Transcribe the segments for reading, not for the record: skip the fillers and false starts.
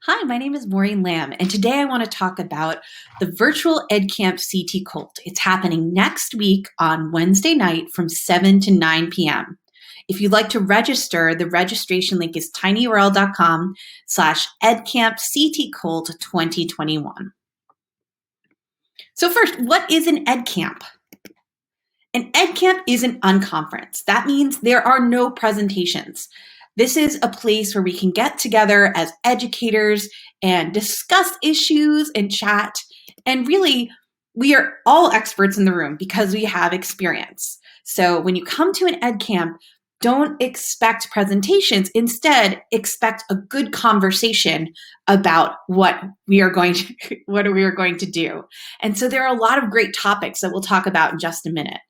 Hi, my name is Maureen Lamb, and today I want to talk about the virtual EdCamp CT COLT. It's happening next week on Wednesday night from 7 to 9 p.m. If you'd like to register, the registration link is tinyurl.com/EdCampCTColt 2021. So first, what is an EdCamp? An EdCamp is an unconference. That means there are no presentations. This is a place where we can get together as educators and discuss issues and chat. And really, we are all experts in the room because we have experience. So when you come to an EdCamp, don't expect presentations. Instead, expect a good conversation about what we are going to do. And so there are a lot of great topics that we'll talk about in just a minute.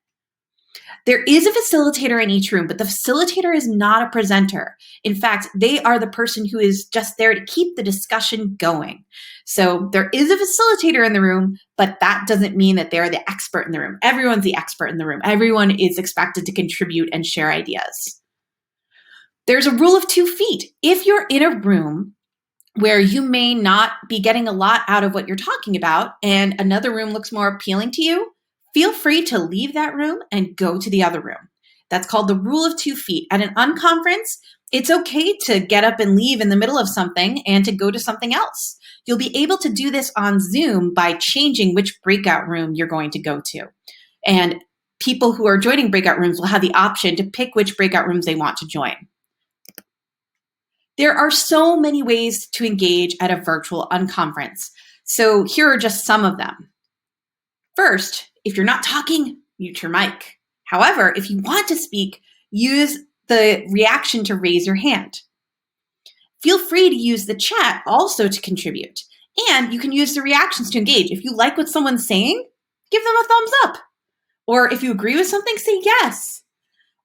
There is a facilitator in each room, but the facilitator is not a presenter. In fact, they are the person who is just there to keep the discussion going. So there is a facilitator in the room, but that doesn't mean that they're the expert in the room. Everyone's the expert in the room. Everyone is expected to contribute and share ideas. There's a rule of 2 feet. If you're in a room where you may not be getting a lot out of what you're talking about and another room looks more appealing to you, feel free to leave that room and go to the other room. That's called the rule of 2 feet. At an unconference, it's okay to get up and leave in the middle of something and to go to something else. You'll be able to do this on Zoom by changing which breakout room you're going to go to. And people who are joining breakout rooms will have the option to pick which breakout rooms they want to join. There are so many ways to engage at a virtual unconference. So here are just some of them. First, if you're not talking, mute your mic. However, if you want to speak, use the reaction to raise your hand. Feel free to use the chat also to contribute. And you can use the reactions to engage. If you like what someone's saying, give them a thumbs up. Or if you agree with something, say yes.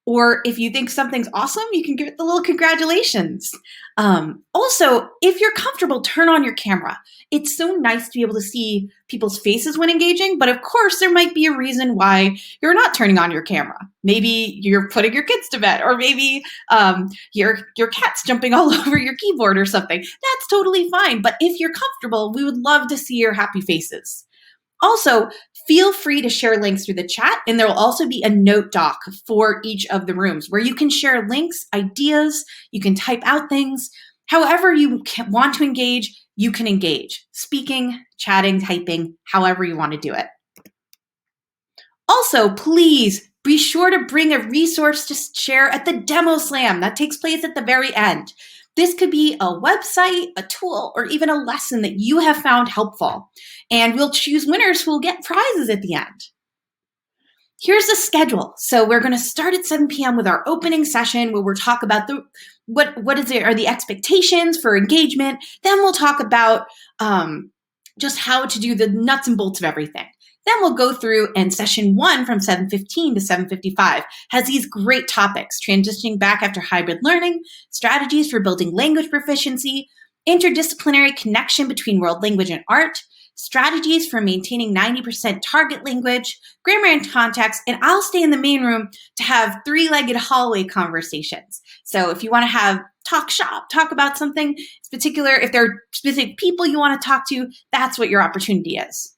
Or if you think something's awesome, you can give it the little congratulations. Also, if you're comfortable, turn on your camera. It's so nice to be able to see people's faces when engaging, but of course, there might be a reason why you're not turning on your camera. Maybe you're putting your kids to bed, or maybe your cat's jumping all over your keyboard or something. That's totally fine, but if you're comfortable, we would love to see your happy faces. Also, feel free to share links through the chat, and there will also be a note doc for each of the rooms where you can share links, ideas, you can type out things. However you want to engage, you can engage. Speaking, chatting, typing, however you want to do it. Also, please be sure to bring a resource to share at the Demo Slam. That takes place at the very end. This could be a website, a tool, or even a lesson that you have found helpful. And we'll choose winners who will get prizes at the end. Here's the schedule. So we're going to start at 7 p.m. with our opening session where we'll talk about are the expectations for engagement. Then we'll talk about just how to do the nuts and bolts of everything. Then we'll go through, and session 1 from 7:15 to 7:55 has these great topics: transitioning back after hybrid learning, strategies for building language proficiency, interdisciplinary connection between world language and art, strategies for maintaining 90% target language, grammar and context, and I'll stay in the main room to have 3-legged hallway conversations. So if you want to have talk about something particular, if there are specific people you want to talk to, that's what your opportunity is.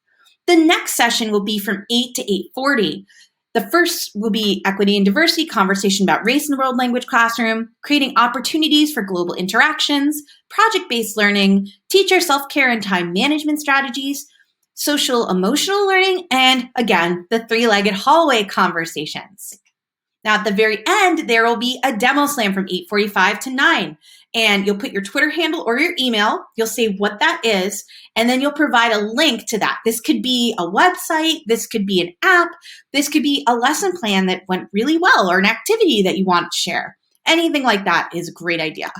The next session will be from 8 to 8:40. The first will be equity and diversity, conversation about race in the world language classroom, creating opportunities for global interactions, project-based learning, teacher self-care and time management strategies, social emotional learning, and again, the 3-legged hallway conversations. Now at the very end, there will be a demo slam from 8:45 to 9. And you'll put your Twitter handle or your email, you'll say what that is, and then you'll provide a link to that. This could be a website, this could be an app, this could be a lesson plan that went really well, or an activity that you want to share. Anything like that is a great idea.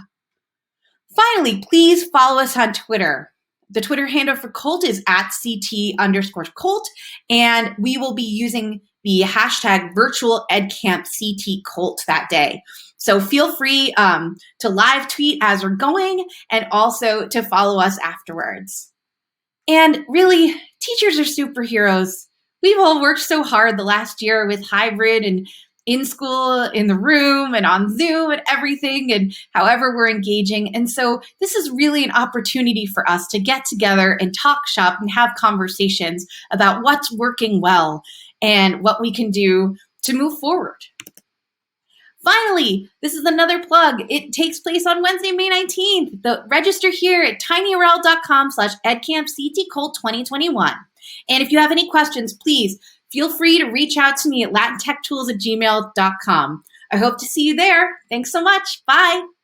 Finally, please follow us on Twitter. The Twitter handle for Colt is @CT_Colt, and we will be using the hashtag virtual EdCamp CT COLT that day. So feel free to live tweet as we're going, and also to follow us afterwards. And really, teachers are superheroes. We've all worked so hard the last year with hybrid, and in school, in the room, and on Zoom and everything, and however we're engaging. And so this is really an opportunity for us to get together and talk shop and have conversations about what's working well and what we can do to move forward. Finally, this is another plug. It takes place on Wednesday, May 19th. Register here at tinyurl.com/edcamp CT COLT 2021. And if you have any questions, please feel free to reach out to me at latintechtools@gmail.com. I hope to see you there. Thanks so much. Bye.